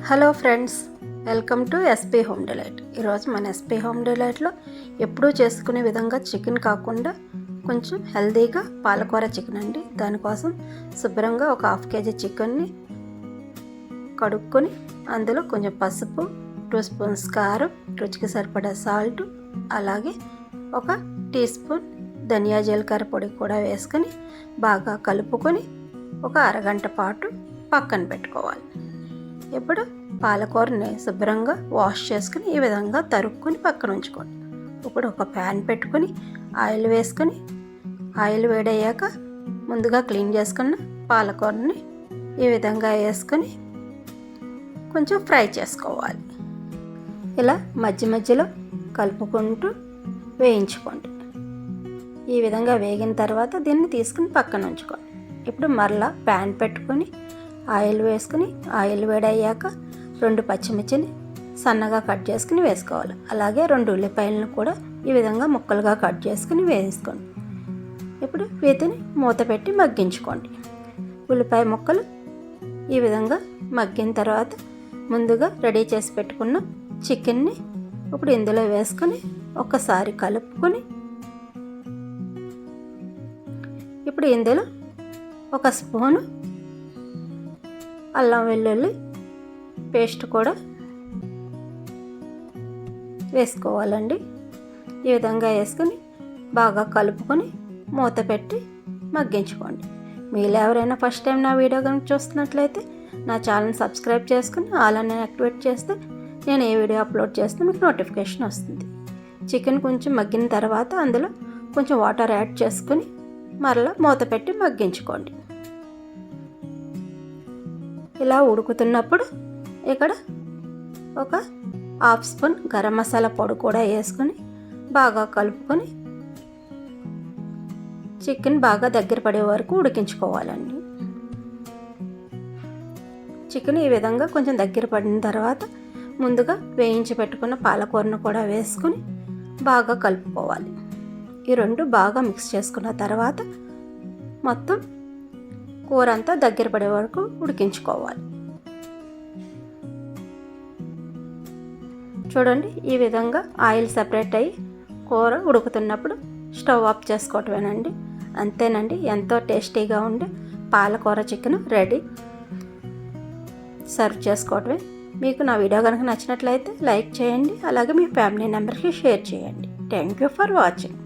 Hello friends, welcome to SP home delight. ఈరోజు మన SP home డిలైట్లో ఎప్పుడూ చేసుకునే విధంగా చికెన్ కాకుండా కొంచెం హెల్తీగా పాలకూర చికెన్ అండి. దానికోసం శుభ్రంగా ఒక 1/2 kg చికెన్ని కడుక్కొని అందులో కొంచెం పసుపు, 2 స్పూన్స్ కారం, రుచికి సరిపడా సాల్ట్, అలాగే 1 టీ స్పూన్ ధనియా జీలకర్ర పొడి కూడా వేసుకొని బాగా కలుపుకొని ఒక అరగంట పాటు పక్కన పెట్టుకోవాలి. ఇప్పుడు పాలకూరని శుభ్రంగా వాష్ చేసుకుని ఈ విధంగా తరుక్కొని పక్కన ఉంచుకోండి. ఇప్పుడు ఒక ప్యాన్ పెట్టుకొని ఆయిల్ వేసుకొని ఆయిల్ వేడయ్యాక ముందుగా క్లీన్ చేసుకున్న పాలకూరని ఈ విధంగా వేసుకొని కొంచెం ఫ్రై చేసుకోవాలి. ఇలా మధ్య మధ్యలో కలుపుకుంటూ వేయించుకోండి. ఈ విధంగా వేగిన తర్వాత దీన్ని తీసుకుని పక్కన ఉంచుకోండి. ఇప్పుడు మరలా ప్యాన్ పెట్టుకొని ఆయిల్ వేసుకుని ఆయిల్ వేడయ్యాక 2 పచ్చిమిర్చిని సన్నగా కట్ చేసుకుని వేసుకోవాలి. అలాగే 2 ఉల్లిపాయలను కూడా ఈ విధంగా ముక్కలుగా కట్ చేసుకుని వేసుకోండి. ఇప్పుడు వీటిని మూత పెట్టి మగ్గించుకోండి. ఉల్లిపాయ ముక్కలు ఈ విధంగా మగ్గిన తర్వాత ముందుగా రెడీ చేసి పెట్టుకున్న చికెన్ని ఇప్పుడు ఇందులో వేసుకొని ఒకసారి కలుపుకొని ఇప్పుడు ఇందులో 1 స్పూను అల్లం వెల్లుల్లి పేస్ట్ కూడా వేసుకోవాలండి. ఈ విధంగా వేసుకొని బాగా కలుపుకొని మూత పెట్టి మగ్గించుకోండి. మీరు ఎవరైనా ఫస్ట్ టైం నా వీడియో కనుక చూస్తున్నట్లయితే నా ఛానల్ సబ్స్క్రైబ్ చేసుకుని ఆల్ అని యాక్టివేట్ చేస్తే నేను ఏ వీడియో అప్లోడ్ చేస్తే మీకు నోటిఫికేషన్ వస్తుంది. చికెన్ కొంచెం మగ్గిన తర్వాత అందులో కొంచెం వాటర్ యాడ్ చేసుకుని మరలా మూత పెట్టి మగ్గించుకోండి. ఇలా ఉడుకుతున్నప్పుడు ఇక్కడ 1/2 స్పూన్ గరం మసాలా పొడి కూడా వేసుకొని బాగా కలుపుకొని చికెన్ బాగా దగ్గర పడే వరకు ఉడికించుకోవాలండి. చికెన్ ఈ విధంగా కొంచెం దగ్గర పడిన తర్వాత ముందుగా వేయించి పెట్టుకున్న పాలకూరను కూడా వేసుకొని బాగా కలుపుకోవాలి. ఈ 2 బాగా మిక్స్ చేసుకున్న తర్వాత మొత్తం కూర అంతా దగ్గర పడే వరకు ఉడికించుకోవాలి. చూడండి, ఈ విధంగా ఆయిల్ సెపరేట్ అయ్యి కూర ఉడుకుతున్నప్పుడు స్టవ్ ఆఫ్ చేసుకోవటమేనండి. అంతేనండి, ఎంతో టేస్టీగా ఉండే పాలకూర చికెన్ రెడీ. సర్వ్ చేసుకోవటమే. మీకు నా వీడియో కనుక నచ్చినట్లయితే లైక్ చేయండి, అలాగే మీ ఫ్యామిలీ మెంబర్స్కి షేర్ చేయండి. Thank you for watching.